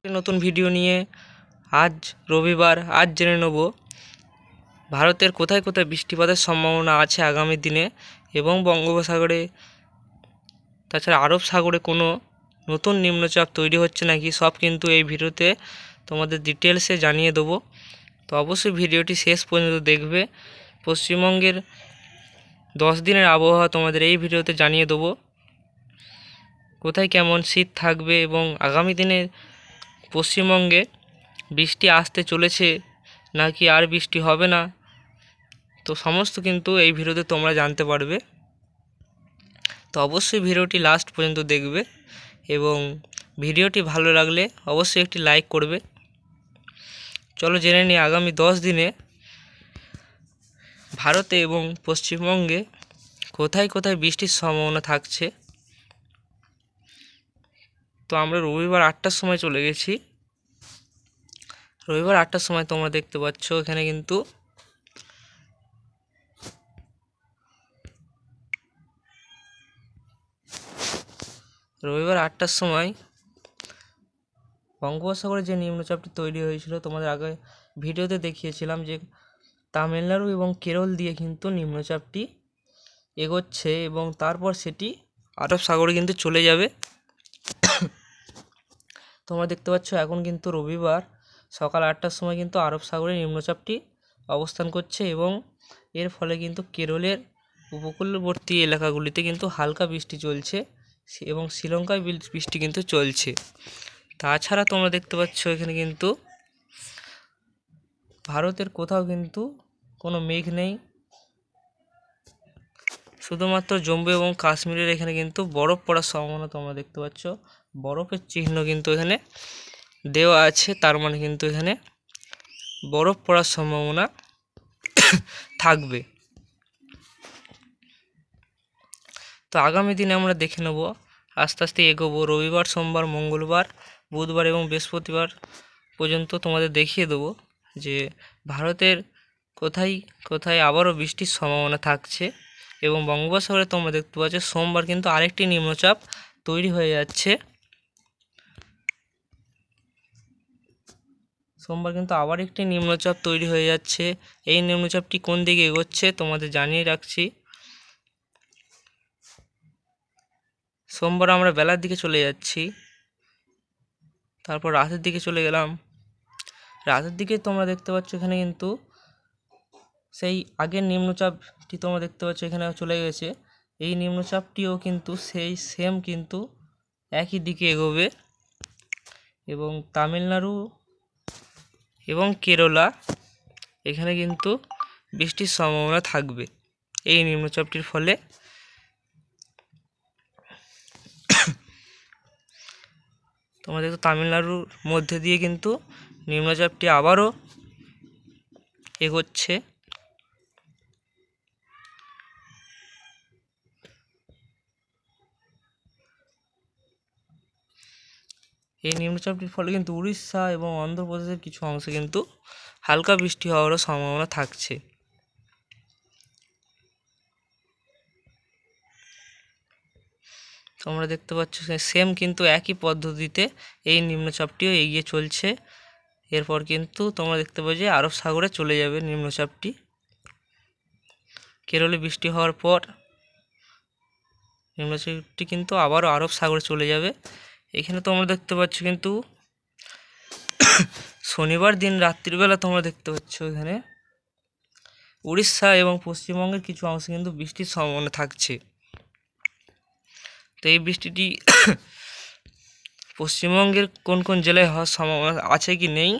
নতুন ভিডিও নিয়ে আজ রবিবার জেনে নেব ভারতের কোথায় কোথায় বৃষ্টিপাতের সম্ভাবনা আছে আগামী দিনে এবং বঙ্গোপসাগরে তাছাড়া আরব সাগরে কোনো নতুন নিম্নচাপ তৈরি হচ্ছে নাকি সব কিন্তু এই ভিডিওতে তোমাদের ডিটেলসে জানিয়ে দেবো। তো অবশ্যই ভিডিওটি শেষ পর্যন্ত দেখবে। পশ্চিমবঙ্গের 10 দিনের আবহাওয়া তোমাদের এই ভিডিওতে জানিয়ে দেবো, কোথায় কেমন শীত থাকবে এবং আগামী দিনে পশ্চিমবঙ্গে বৃষ্টি আসতে চলেছে নাকি আর বৃষ্টি হবে না, তো সমস্ত কিন্তু এই ভিডিওতে তোমরা জানতে পারবে। তো অবশ্যই ভিডিওটি লাস্ট পর্যন্ত দেখবে এবং ভিডিওটি ভালো লাগলে অবশ্যই একটি লাইক করবে। চলো জেনে নিই আগামী 10 দিনে ভারতে এবং পশ্চিমবঙ্গে কোথায় কোথায় বৃষ্টির সম্ভাবনা থাকছে। তো আমরা রবিবার 8টার সময় চলে গেছি। রবিবার 8টার সময় তোমরা দেখতে পাচ্ছ এখানে কিন্তু রবিবার 8টার সময় বঙ্গোপসাগরে যে নিম্নচাপটি তৈরি হয়েছিল তোমাদের আগে ভিডিওতে দেখিয়েছিলাম যে তামিলনাড়ু এবং কেরল দিয়ে কিন্তু নিম্নচাপটি এগোচ্ছে এবং তারপর সেটি আরব সাগরে কিন্তু চলে যাবে। তোমরা দেখতে পাচ্ছ এখন কিন্তু রবিবার সকাল 8টার সময় কিন্তু আরব সাগরে নিম্নচাপটি অবস্থান করছে এবং এর ফলে কিন্তু কেরলের উপকূলবর্তী এলাকাগুলিতে কিন্তু হালকা বৃষ্টি চলছে এবং শ্রীলঙ্কায় বৃষ্টি কিন্তু চলছে। তাছাড়া তোমরা দেখতে পাচ্ছ এখানে কিন্তু ভারতের কোথাও কিন্তু কোনো মেঘ নেই, শুধুমাত্র জম্মু এবং কাশ্মীরের এখানে কিন্তু বরফ পড়ার সম্ভাবনা তোমরা দেখতে পাচ্ছ। বরফের চিহ্ন কিন্তু এখানে দেওয়া আছে, তার মানে কিন্তু এখানে বরফ পড়ার সম্ভাবনা থাকবে। তো আগামী দিনে আমরা দেখে নেব, আস্তে আস্তে এগোবো। রবিবার, সোমবার, মঙ্গলবার, বুধবার এবং বৃহস্পতিবার পর্যন্ত তোমাদের দেখিয়ে দেবো যে ভারতের কোথায় কোথায় আবারও বৃষ্টির সম্ভাবনা থাকছে এবং বঙ্গোপসাগরে তোমরা দেখতে পাচ্ছ সোমবার কিন্তু আরেকটি নিম্নচাপ তৈরি হয়ে যাচ্ছে। সোমবার কিন্তু আবার একটি নিম্নচাপ তৈরি হয়ে যাচ্ছে। এই নিম্নচাপটি কোন দিকে এগোচ্ছে তোমাদের জানিয়ে রাখছি। সোমবার আমরা বেলার দিকে চলে যাচ্ছি, তারপর রাতের দিকে চলে গেলাম। রাতের দিকে তোমরা দেখতে পাচ্ছ এখানে কিন্তু সেই আগের নিম্নচাপটি তোমরা দেখতে পাচ্ছ এখানে চলে গেছে। এই নিম্নচাপটিও কিন্তু সেই সেম কিন্তু একই দিকে এগোবে এবং তামিলনাড়ু এবং কেরালা এখানে কিন্তু বৃষ্টির সম্ভাবনা থাকবে এই নিম্নচাপটির ফলে। তোমরা দেখো তামিলনাড়ুর মধ্যে দিয়ে কিন্তু নিম্নচাপটি আবারও এগোচ্ছে। এই নিম্নচাপটির ফলে কিন্তু উড়িষ্যা এবং অন্ধ্রপ্রদেশের কিছু অংশে কিন্তু হালকা বৃষ্টি হওয়ারও সম্ভাবনা থাকছে। তোমরা দেখতে পাচ্ছ সেম কিন্তু একই পদ্ধতিতে এই নিম্নচাপটিও এগিয়ে চলছে। এরপর কিন্তু তোমরা দেখতে পাচ্ছ যে আরব সাগরে চলে যাবে নিম্নচাপটি। কেরলে বৃষ্টি হওয়ার পর নিম্নচাপটি কিন্তু আবারও আরব সাগরে চলে যাবে। এখানে তোমরা দেখতে পাচ্ছ কিন্তু শনিবার দিন রাত্রিবেলা তোমরা দেখতে পাচ্ছ এখানে উড়িষ্যা এবং পশ্চিমবঙ্গের কিছু অংশে কিন্তু বৃষ্টির সম্ভাবনা থাকছে। তো এই বৃষ্টিটি পশ্চিমবঙ্গের কোন কোন জেলায় হওয়ার সম্ভাবনা আছে কি নেই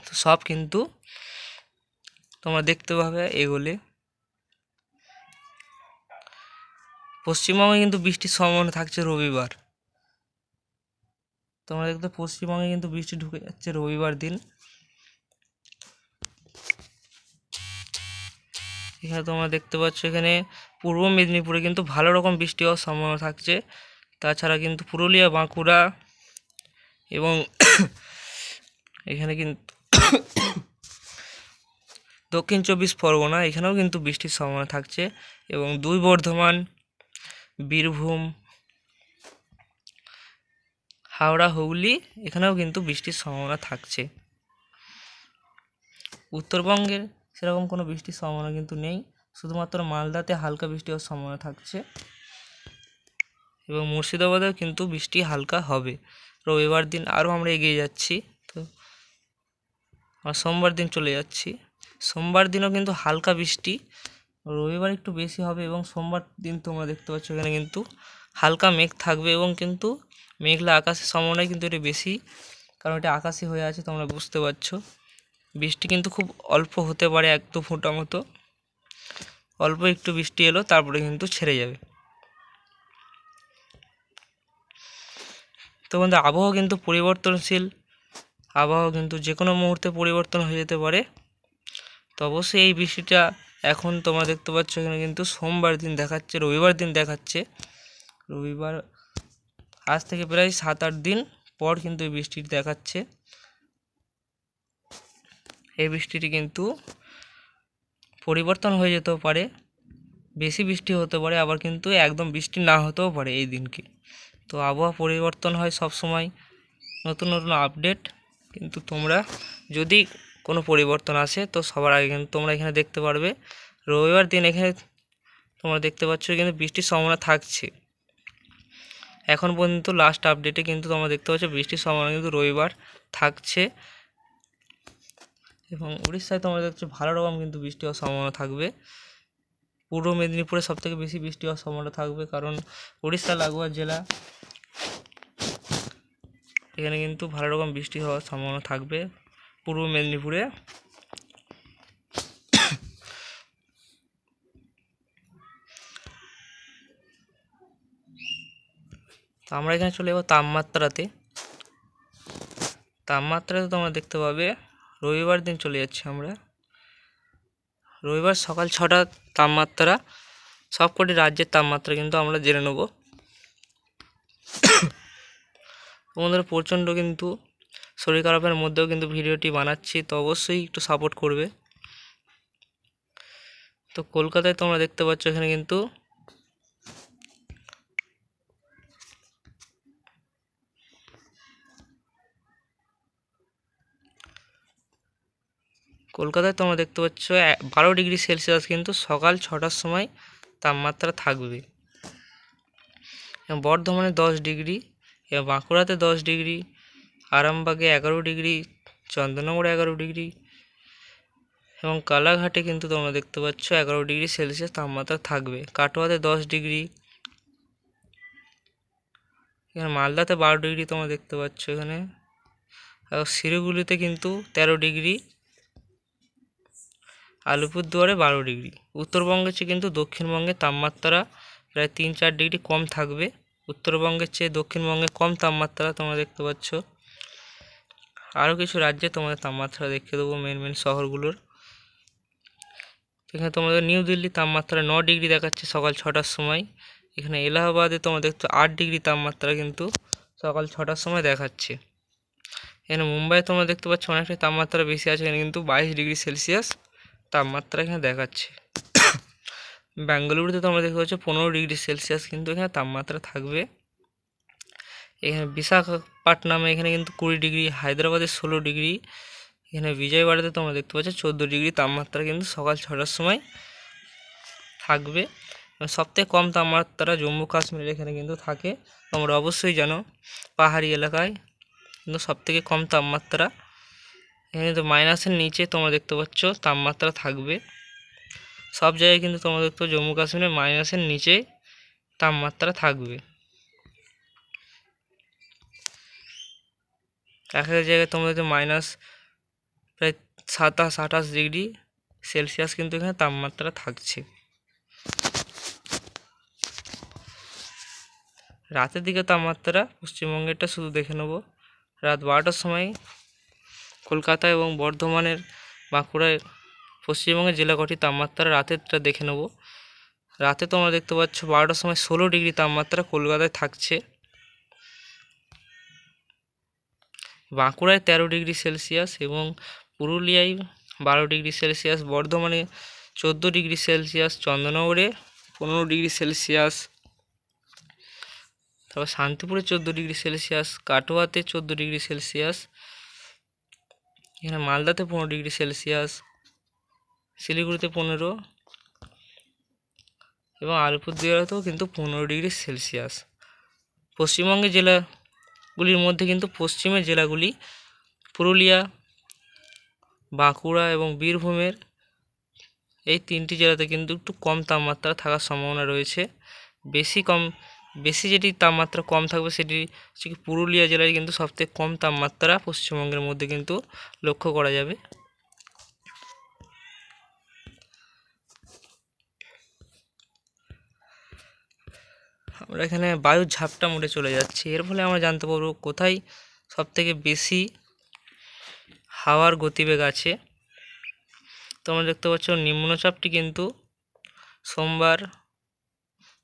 তো সব কিন্তু তোমরা দেখতে পাবে এগোলে। পশ্চিমবঙ্গে কিন্তু বৃষ্টির সম্ভাবনা থাকছে রবিবার। তোমরা দেখতে পশ্চিমবঙ্গে কিন্তু বৃষ্টি ঢুকে যাচ্ছে রবিবার দিন। এখানে তোমরা দেখতে পাচ্ছ এখানে পূর্ব মেদিনীপুরে কিন্তু ভালো রকম বৃষ্টি হওয়ার সম্ভাবনা থাকছে। তাছাড়া কিন্তু পুরুলিয়া, বাঁকুড়া এবং এখানে কিন্তু দক্ষিণ 24 পরগনা এখানেও কিন্তু বৃষ্টির সম্ভাবনা থাকছে এবং 2 বর্ধমান, বীরভূম, হাওড়া, হুগলি এখানেও কিন্তু বৃষ্টির সম্ভাবনা থাকছে। উত্তরবঙ্গের সেরকম কোনো বৃষ্টির সম্ভাবনা কিন্তু নেই, শুধুমাত্র মালদাতে হালকা বৃষ্টি হওয়ার সম্ভাবনা থাকছে এবং মুর্শিদাবাদেও কিন্তু বৃষ্টি হালকা হবে। রবিবার দিন আরও আমরা এগিয়ে যাচ্ছি, তো আমরা সোমবার দিন চলে যাচ্ছি। সোমবার দিনও কিন্তু হালকা বৃষ্টি, রবিবার একটু বেশি হবে এবং সোমবার দিন তোমরা দেখতে পাচ্ছ এখানে কিন্তু হালকা মেঘ থাকবে এবং কিন্তু মেঘলা আকাশের সম্ভাবনাই কিন্তু এটা বেশি, কারণ এটা আকাশে হয়ে আছে, তোমরা বুঝতে পারছো। বৃষ্টি কিন্তু খুব অল্প হতে পারে, 1-2 ফোঁটা মতো, অল্প একটু বৃষ্টি এলো তারপরে কিন্তু ছেড়ে যাবে। তো বন্ধু, আবহাওয়া কিন্তু পরিবর্তনশীল, আবহাওয়া কিন্তু যে কোনো মুহূর্তে পরিবর্তন হয়ে যেতে পারে। তো অবশ্যই এই বৃষ্টিটা এখন তোমরা দেখতে পাচ্ছ এখানে কিন্তু সোমবার দিন দেখাচ্ছে, রবিবার দিন দেখাচ্ছে। রবিবার আজ থেকে প্রায় 7-8 দিন পর কিন্তু এই বৃষ্টিটি দেখাচ্ছে। এই বৃষ্টিটি কিন্তু পরিবর্তন হয়ে যেতেও পারে, বেশি বৃষ্টি হতে পারে, আবার কিন্তু একদম বৃষ্টি না হতেও পারে এই দিনকে। তো আবহাওয়া পরিবর্তন হয় সব সময়, নতুন নতুন আপডেট, কিন্তু তোমরা যদি কোনো পরিবর্তন আসে তো সবার আগে কিন্তু তোমরা এখানে দেখতে পারবে। রবিবার দিন এখানে তোমরা দেখতে পাচ্ছ কিন্তু বৃষ্টির সম্ভাবনা থাকছে। এখন পর্যন্ত লাস্ট আপডেটে কিন্তু তোমরা দেখতে পাচ্ছ বৃষ্টির সম্ভাবনা কিন্তু রবিবার থাকছে এবং উড়িষ্যায় তোমরা দেখছো ভালো রকম কিন্তু বৃষ্টি হওয়ার সম্ভাবনা থাকবে। পূর্ব মেদিনীপুরে সবথেকে বেশি বৃষ্টি হওয়ার সম্ভাবনা থাকবে, কারণ উড়িষ্যা লাগোয়া জেলা, এখানে কিন্তু ভালো রকম বৃষ্টি হওয়ার সম্ভাবনা থাকবে পূর্ব মেদিনীপুরে। তো আমরা এখানে চলে যাবো তাপমাত্রাতে। তাপমাত্রাতে তোমরা দেখতে পাবে রবিবার দিন চলে যাচ্ছি আমরা। রবিবার সকাল 6টা তাপমাত্রা, সবকটি রাজ্যের তাপমাত্রা কিন্তু আমরা জেনে নেব। তোমাদের প্রচণ্ড কিন্তু শরীর খারাপের মধ্যেও কিন্তু ভিডিওটি বানাচ্ছি, তো অবশ্যই একটু সাপোর্ট করবে। তো কলকাতায় তোমরা দেখতে পাচ্ছ এখানে কিন্তু কলকাতায় তোমরা দেখতে পাচ্ছ 12 ডিগ্রি সেলসিয়াস কিন্তু সকাল 6টার সময় তাপমাত্রা থাকবে। বর্ধমানে 10 ডিগ্রি, এবং বাঁকুড়াতে 10 ডিগ্রি, আরামবাগে 11 ডিগ্রি, চন্দননগরে 11 ডিগ্রি এবং কালাঘাটে কিন্তু তোমরা দেখতে পাচ্ছ 11 ডিগ্রি সেলসিয়াস তাপমাত্রা থাকবে। কাটোয়াতে 10 ডিগ্রি, এখানে মালদাতে 12 ডিগ্রি তোমরা দেখতে পাচ্ছ এখানে, আর শিলিগুড়িতে কিন্তু 13 ডিগ্রি, আলিপুরদুয়ারে 12 ডিগ্রি। উত্তরবঙ্গের চেয়ে কিন্তু দক্ষিণবঙ্গের তাপমাত্রা প্রায় 3-4 ডিগ্রি কম থাকবে। উত্তরবঙ্গের চেয়ে দক্ষিণবঙ্গে কম তাপমাত্রা তোমরা দেখতে পাচ্ছ। আরও কিছু রাজ্যে তোমাদের তাপমাত্রা দেখিয়ে দেবো, মেন শহরগুলোর। এখানে তোমাদের নিউ দিল্লি তাপমাত্রা 9 ডিগ্রি দেখাচ্ছে সকাল 6টার সময়। এখানে এলাহাবাদে তোমরা দেখছো 8 ডিগ্রি তাপমাত্রা কিন্তু সকাল 6টার সময় দেখাচ্ছে। এখানে মুম্বাই তোমরা দেখতে পাচ্ছ অনেকটা তাপমাত্রা বেশি আছে, এখানে কিন্তু 22 ডিগ্রি সেলসিয়াস তাপমাত্রা এখানে দেখাচ্ছে। বেঙ্গালুরুতে তোমরা দেখতে পাচ্ছ 15 ডিগ্রি সেলসিয়াস কিন্তু এখানে তাপমাত্রা থাকবে। এখানে বিশাখাপট্টনামে এখানে কিন্তু 20 ডিগ্রি, হায়দ্রাবাদে 16 ডিগ্রি, এখানে বিজয়বাড়াতে তোমরা দেখতে পাচ্ছ 14 ডিগ্রি তাপমাত্রা কিন্তু সকাল 6টার সময় থাকবে। সবথেকে কম তাপমাত্রা জম্মু কাশ্মীরের এখানে কিন্তু থাকে, তোমরা অবশ্যই জানো, পাহাড়ি এলাকায় কিন্তু সবথেকে কম তাপমাত্রা। এখানে তো মাইনাসের নিচে তোমরা দেখতে পাচ্ছ তাপমাত্রা থাকবে। সব জায়গায় কিন্তু তোমরা দেখতে পাচ্ছ জম্মু কাশ্মীরে মাইনাসের নিচে তাপমাত্রা থাকবে। এক এক জায়গায় তোমরা দেখতে মাইনাস প্রায় 27-28 ডিগ্রি সেলসিয়াস কিন্তু এখানে তাপমাত্রা থাকছে। রাতের দিকে তাপমাত্রা পশ্চিমবঙ্গেরটা শুধু দেখে নেব। রাত 12টার সময় কলকাতা এবং বর্ধমানের, বাঁকুড়ায়, পশ্চিমবঙ্গের জেলা কটি তাপমাত্রা রাতেরটা দেখে নেব। রাতে তোমরা দেখতে পাচ্ছ 12টার সময় 16 ডিগ্রি তাপমাত্রা কলকাতায় থাকছে, বাঁকুড়ায় 13 ডিগ্রি সেলসিয়াস এবং পুরুলিয়ায় 12 ডিগ্রি সেলসিয়াস, বর্ধমানে 14 ডিগ্রি সেলসিয়াস, চন্দননগরে 15 ডিগ্রি সেলসিয়াস। তারপর শান্তিপুরে 14°C, কাটোয়াতে 14°C, এখানে মালদাতে 15°C, শিলিগুড়িতে 15, এবং আলিপুরদুয়ারেতেও কিন্তু 15°C। পশ্চিমবঙ্গের জেলাগুলির মধ্যে কিন্তু পশ্চিমের জেলাগুলি পুরুলিয়া, বাঁকুড়া এবং বীরভূমের এই 3টি জেলাতে কিন্তু একটু কম তাপমাত্রা থাকার সম্ভাবনা রয়েছে। বেশি যেটি তাপমাত্রা কম থাকবে সেটি হচ্ছে পুরুলিয়া জেলায় কিন্তু সবথেকে কম তাপমাত্রা পশ্চিমবঙ্গের মধ্যে কিন্তু লক্ষ্য করা যাবে। আমরা এখানে বায়ুর ঝাপটা মোড়ে চলে যাচ্ছি, এর ফলে আমরা জানতে পারবো কোথায় সবথেকে বেশি হাওয়ার গতিবেগ আছে। তোমরা দেখতে পাচ্ছ নিম্নচাপটি কিন্তু সোমবার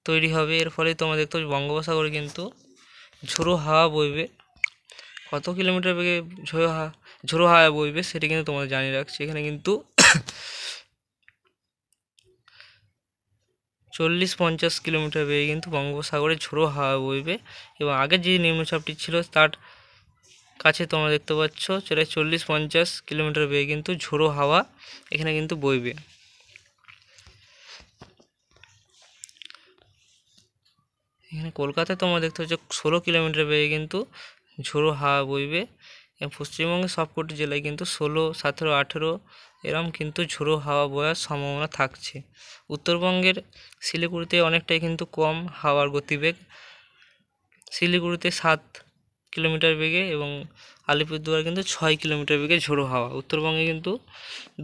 তৈরি হবে, এর ফলে তোমরা দেখতে পাচ্ছ বঙ্গোপসাগরে কিন্তু ঝোড়ো হাওয়া বইবে। কত কিলোমিটার বেগে ঝোড়ো হাওয়া বইবে সেটি কিন্তু তোমাদের জানিয়ে রাখছি। এখানে কিন্তু 40-50 কিলোমিটার বেগে কিন্তু বঙ্গোপসাগরে ঝোড়ো হাওয়া বইবে, এবং আগের যে নিম্নচাপটি ছিল তার কাছে তোমরা দেখতে পাচ্ছ সেটা 40-50 কিলোমিটার বেগে কিন্তু ঝোড়ো হাওয়া এখানে কিন্তু বইবে। এখানে কলকাতায় তোমরা দেখতে পাচ্ছ 16 কিলোমিটার বেগে কিন্তু ঝোড়ো হাওয়া বইবে, এবং পশ্চিমবঙ্গের সবকটি জেলায় কিন্তু 16, 17, 18 এরম কিন্তু ঝোড়ো হাওয়া বয়ার সম্ভাবনা থাকছে। উত্তরবঙ্গের শিলিগুড়িতে অনেকটাই কিন্তু কম হাওয়ার গতিবেগ, শিলিগুড়িতে 7 কিলোমিটার বেগে এবং আলিপুরদুয়ার কিন্তু 6 কিলোমিটার বেগে ঝোড়ো হাওয়া। উত্তরবঙ্গে কিন্তু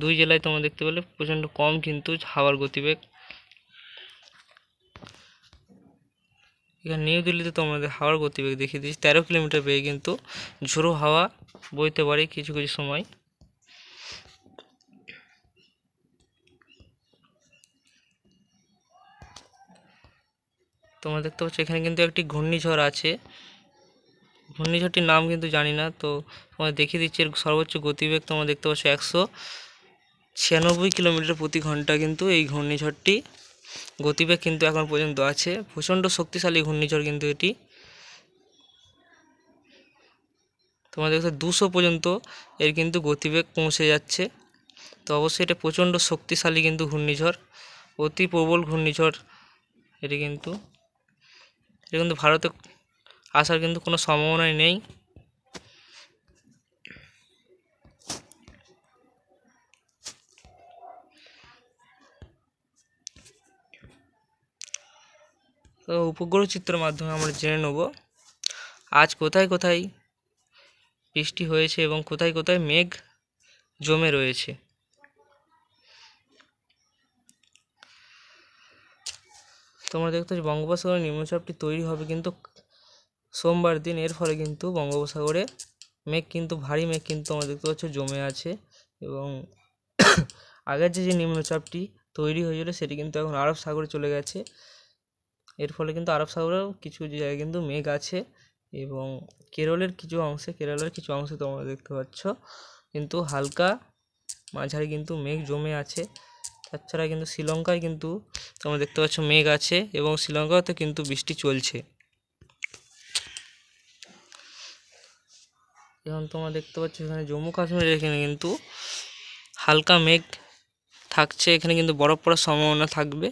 দুই জেলায় তোমরা দেখতে পেলে প্রচণ্ড কম কিন্তু হাওয়ার গতিবেগ। এখানে নিউ দিল্লিতে তোমাদের হাওয়ার গতিবেগ দেখিয়ে দিচ্ছি, 13 কিলোমিটার বেগে কিন্তু ঝোড়ো হাওয়া বইতে পারে কিছু কিছু সময়। তোমরা দেখতে পাচ্ছ এখানে কিন্তু একটি ঘূর্ণিঝড় আছে, ঘূর্ণিঝড়টির নাম কিন্তু জানি না, তো তোমাদের দেখিয়ে দিচ্ছি। এর সর্বোচ্চ গতিবেগ তোমরা দেখতে পাচ্ছ 196 কিলোমিটার প্রতি ঘন্টা কিন্তু এই ঘূর্ণিঝড়টি গতিবেগ কিন্তু এখন পর্যন্ত আছে। প্রচণ্ড শক্তিশালী ঘূর্ণিঝড় কিন্তু এটি। তোমরা দেখছো 200 পর্যন্ত এর কিন্তু গতিবেগ পৌঁছে যাচ্ছে, তো অবশ্যই এটা প্রচণ্ড শক্তিশালী কিন্তু ঘূর্ণিঝড়, অতি প্রবল ঘূর্ণিঝড় এটি কিন্তু। এটা কিন্তু ভারতে আসার কিন্তু কোনো সম্ভাবনাই নেই। তো উপগ্রহ চিত্রের মাধ্যমে আমরা জেনে নেব আজ কোথায় কোথায় বৃষ্টি হয়েছে এবং কোথায় কোথায় মেঘ জমে রয়েছে। তোমরা দেখতে পাচ্ছ বঙ্গোপসাগরে নিম্নচাপটি তৈরি হবে কিন্তু সোমবার দিন, এর ফলে কিন্তু বঙ্গোপসাগরে মেঘ কিন্তু ভারী মেঘ কিন্তু তোমরা দেখতে পাচ্ছ জমে আছে, এবং আগের যে নিম্নচাপটি তৈরি হয়েছিল সেটি কিন্তু এখন আরব সাগরে চলে গেছে। এর ফলে কিন্তু আরব সাগরেও কিছু জায়গায় কিন্তু মেঘ আছে, এবং কেরলের কিছু অংশে তোমরা দেখতে পাচ্ছ কিন্তু হালকা মাঝারি কিন্তু মেঘ জমে আছে। তাছাড়া কিন্তু শ্রীলঙ্কায় কিন্তু তোমরা দেখতে পাচ্ছ মেঘ আছে, এবং শ্রীলঙ্কাতে কিন্তু বৃষ্টি চলছে। যেমন তোমরা দেখতে পাচ্ছ এখানে জম্মু কাশ্মীরের এখানে কিন্তু হালকা মেঘ থাকছে, এখানে কিন্তু বরফ পড়ার সম্ভাবনা থাকবে,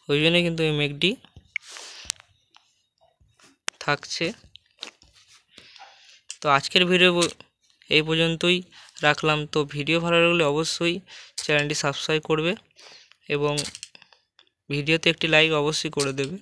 ওই জন্যই কিন্তু এই মেঘটি থাকছে। তো আজকের ভিডিও এই পর্যন্তই রাখলাম। তো ভিডিও ভালো লাগলে অবশ্যই চ্যানেলটি সাবস্ক্রাইব করবে এবং ভিডিওতে একটি লাইক অবশ্যই করে দেবে।